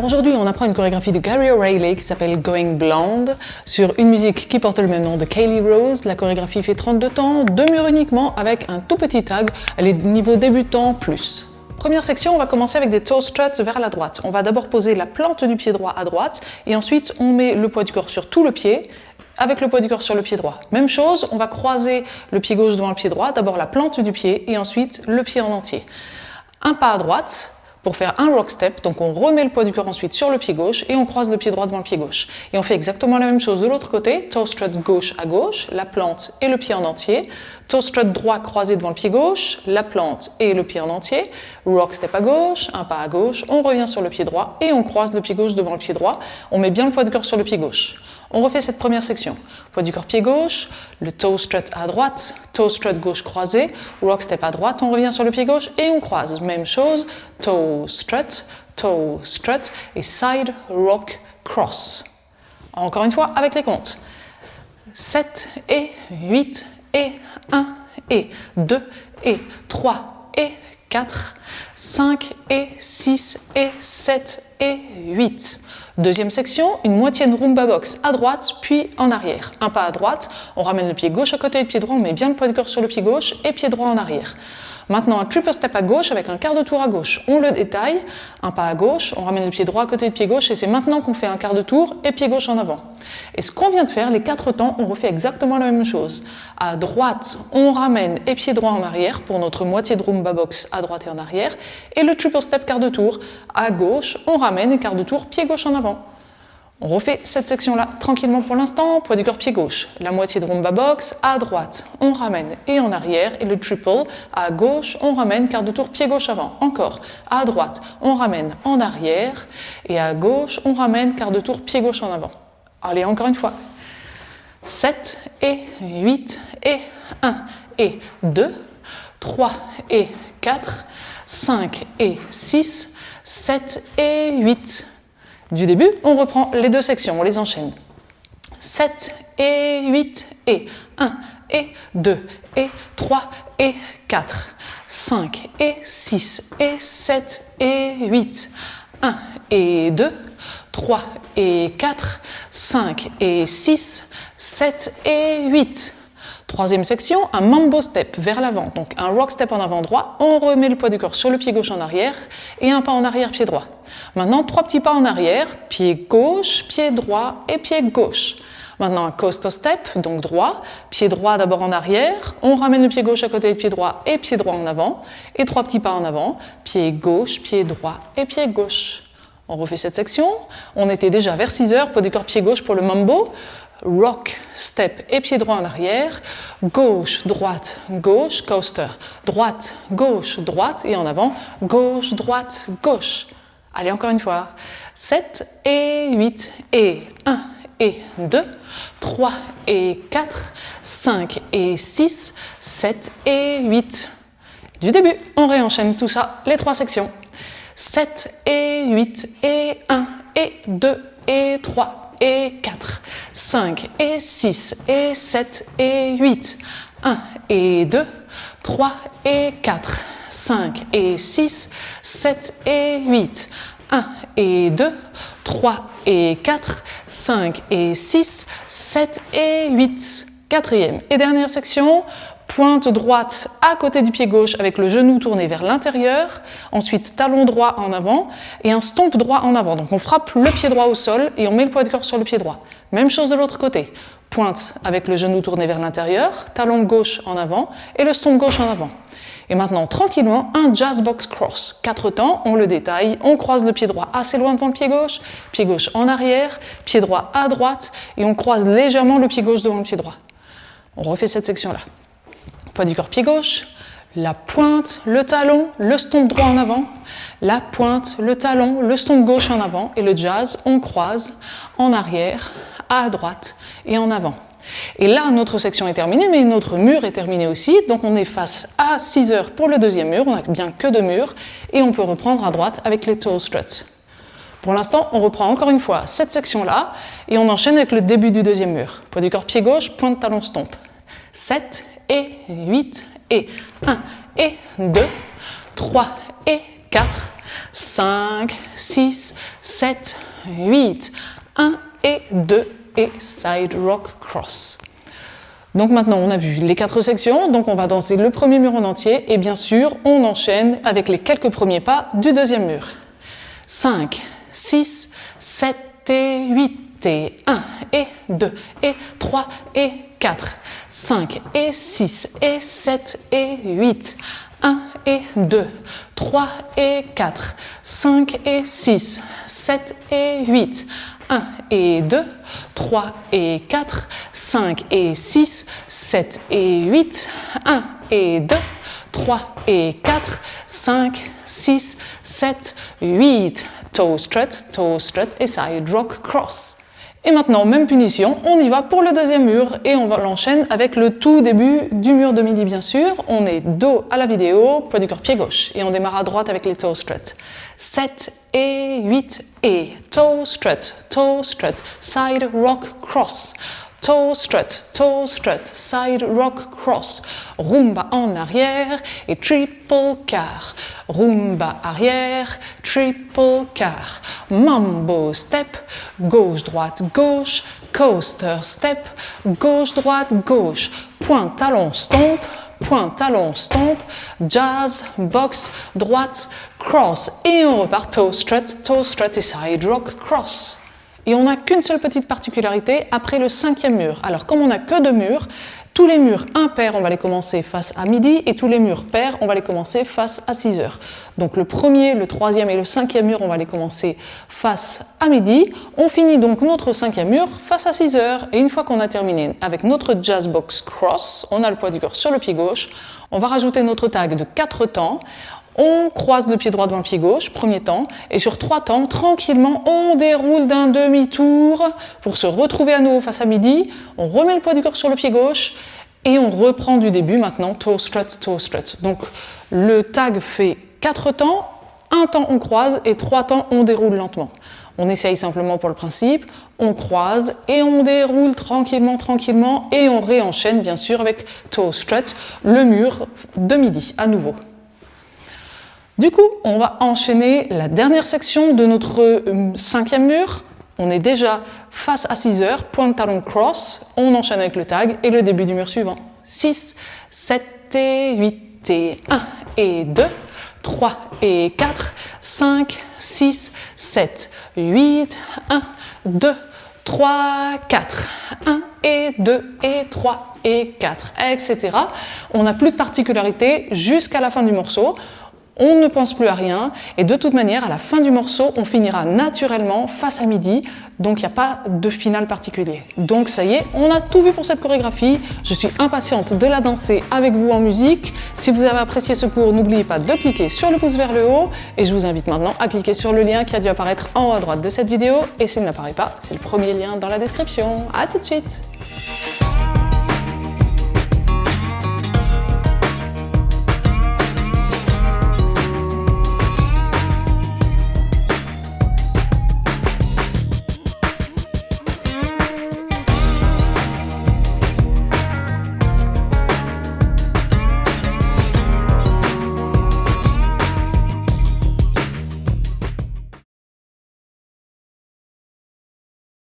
Alors aujourd'hui, on apprend une chorégraphie de Gary O'Reilly qui s'appelle Going Blonde sur une musique qui porte le même nom de Kaylee Rose. La chorégraphie fait 32 temps, 2 murs uniquement avec un tout petit tag. Elle est niveau débutant plus. Première section, on va commencer avec des toe struts vers la droite. On va d'abord poser la plante du pied droit à droite et ensuite on met le poids du corps sur tout le pied avec le poids du corps sur le pied droit. Même chose, on va croiser le pied gauche devant le pied droit, d'abord la plante du pied et ensuite le pied en entier. Un pas à droite pour faire un rock step, donc on remet le poids du corps ensuite sur le pied gauche et on croise le pied droit devant le pied gauche. Et on fait exactement la même chose de l'autre côté, toe strut gauche à gauche, la plante et le pied en entier, toe strut droit croisé devant le pied gauche, la plante et le pied en entier, rock step à gauche, un pas à gauche, on revient sur le pied droit et on croise le pied gauche devant le pied droit, on met bien le poids du corps sur le pied gauche. On refait cette première section. Poids du corps pied gauche, le toe strut à droite, toe strut gauche croisé, rock step à droite, on revient sur le pied gauche et on croise. Même chose, toe strut et side rock cross. Encore une fois avec les comptes. 7 et 8 et 1 et 2 et 3 et 4, 5 et 6 et 7 et 8. Deuxième section, une moitié de rumba box à droite, puis en arrière. Un pas à droite, on ramène le pied gauche à côté du pied droit, on met bien le poids du corps sur le pied gauche et pied droit en arrière. Maintenant, un triple step à gauche avec un quart de tour à gauche. On le détaille, un pas à gauche, on ramène le pied droit à côté du pied gauche et c'est maintenant qu'on fait un quart de tour et pied gauche en avant. Et ce qu'on vient de faire, les 4 temps, on refait exactement la même chose. À droite, on ramène et pied droit en arrière pour notre moitié de rumba box à droite et en arrière. Et le triple step quart de tour. À gauche, on ramène et quart de tour, pied gauche en avant. On refait cette section-là tranquillement pour l'instant, poids du corps pied gauche. La moitié de rumba box à droite, on ramène et en arrière. Et le triple, à gauche, on ramène, quart de tour, pied gauche avant. Encore, à droite, on ramène en arrière. Et à gauche, on ramène, quart de tour, pied gauche en avant. Allez, encore une fois. 7 et 8 et 1 et 2, 3 et 4, 5 et 6, 7 et 8. Du début, on reprend les 2 sections, on les enchaîne. 7 et 8 et 1 et 2 et 3 et 4, 5 et 6 et 7 et 8. 1 et 2, 3 et 4, 5 et 6, 7 et 8. Troisième section, un mambo step vers l'avant, donc un rock step en avant droit, on remet le poids du corps sur le pied gauche en arrière et un pas en arrière, pied droit. Maintenant, 3 petits pas en arrière, pied gauche, pied droit et pied gauche. Maintenant, un coaster step, donc droit, pied droit d'abord en arrière, on ramène le pied gauche à côté du pied droit et pied droit en avant, et 3 petits pas en avant, pied gauche, pied droit et pied gauche. On refait cette section, on était déjà vers 6 heures, poids du corps pied gauche pour le mambo, rock, step et pied droit en arrière, gauche, droite, gauche, coaster, droite, droite et en avant, gauche, droite, gauche. Allez, encore une fois, 7 et 8 et 1 et 2, 3 et 4, 5 et 6, 7 et 8. Du début, on réenchaîne tout ça, les 3 sections. 7 et 8 et 1 et 2 et 3 et 4, 5 et 6 et 7 et 8, 1 et 2, 3 et 4, 5 et 6, 7 et 8, 1 et 2, 3 et 4, 5 et 6, 7 et 8. Quatrième et dernière section, pointe droite à côté du pied gauche avec le genou tourné vers l'intérieur, ensuite talon droit en avant et un stomp droit en avant. Donc on frappe le pied droit au sol et on met le poids de corps sur le pied droit. Même chose de l'autre côté, pointe avec le genou tourné vers l'intérieur, talon gauche en avant et le stomp gauche en avant. Et maintenant, tranquillement, un jazz box cross. 4 temps, on le détaille, on croise le pied droit assez loin devant le pied gauche en arrière, pied droit à droite et on croise légèrement le pied gauche devant le pied droit. On refait cette section-là. Poids du corps pied gauche, la pointe, le talon, le stomp droit en avant, la pointe, le talon, le stomp gauche en avant et le jazz, on croise en arrière, à droite et en avant. Et là, notre section est terminée, mais notre mur est terminé aussi, donc on est face à 6 heures pour le deuxième mur, on n'a bien que 2 murs, et on peut reprendre à droite avec les toe struts. Pour l'instant, on reprend encore une fois cette section-là, et on enchaîne avec le début du deuxième mur. Poids du corps pied gauche, pointe talon stomp. 7 et 8 et 1 et 2, 3 et 4, 5, 6, 7, 8, 1 et 2 et side rock cross. Donc maintenant on a vu les 4 sections, donc on va danser le premier mur en entier et bien sûr on enchaîne avec les quelques premiers pas du deuxième mur. 5, 6, 7 et 8 et 1 et 2 et 3 et 4, 5 et 6 et 7 et 8, 1 et 2, 3 et 4, 5 et 6, 7 et 8, 1 et 2, 3 et 4, 5 et 6, 7 et 8, 1 et 2, 3 et 4, 5, 6, 7, 8, toe strut et side rock cross. Et maintenant, même punition, on y va pour le deuxième mur et on l'enchaîne avec le tout début du mur de midi bien sûr. On est dos à la vidéo, poids du corps pied gauche et on démarre à droite avec les toe struts. 7 et 8 et toe strut, side rock cross. Toe strut, side rock cross. Rumba en arrière et triple car. Rumba arrière, triple car. Mambo step, gauche, droite, gauche. Coaster step, gauche, droite, gauche. Point, talon, stomp. Point, talon, stomp. Jazz, box, droite, cross. Et on repart toe strut et side rock cross. Et on n'a qu'une seule petite particularité après le 5e mur. Alors comme on n'a que 2 murs, tous les murs impairs, on va les commencer face à midi et tous les murs pairs, on va les commencer face à 6 heures. Donc le 1er, le 3e et le 5e mur, on va les commencer face à midi. On finit donc notre 5e mur face à 6 heures. Et une fois qu'on a terminé avec notre jazz box cross, on a le poids du corps sur le pied gauche, on va rajouter notre tag de 4 temps. On croise le pied droit devant le pied gauche, premier temps, et sur 3 temps, tranquillement, on déroule d'un demi-tour pour se retrouver à nouveau face à midi. On remet le poids du corps sur le pied gauche et on reprend du début maintenant, toe strut. Donc le tag fait 4 temps, 1 temps on croise et 3 temps on déroule lentement. On essaye simplement pour le principe, on croise et on déroule tranquillement et on réenchaîne bien sûr avec toe strut, le mur de midi à nouveau. Du coup, on va enchaîner la dernière section de notre 5e mur. On est déjà face à 6 heures, point de talon cross. On enchaîne avec le tag et le début du mur suivant. 6, 7 et 8 et 1 et 2, 3 et 4, 5, 6, 7, 8, 1, 2, 3, 4, 1 et 2 et 3 et 4, etc. On n'a plus de particularité jusqu'à la fin du morceau. On ne pense plus à rien et de toute manière, à la fin du morceau, on finira naturellement face à midi, donc il n'y a pas de finale particulier. Donc ça y est, on a tout vu pour cette chorégraphie. Je suis impatiente de la danser avec vous en musique. Si vous avez apprécié ce cours, n'oubliez pas de cliquer sur le pouce vers le haut et je vous invite maintenant à cliquer sur le lien qui a dû apparaître en haut à droite de cette vidéo et s'il n'apparaît pas, c'est le premier lien dans la description. À tout de suite!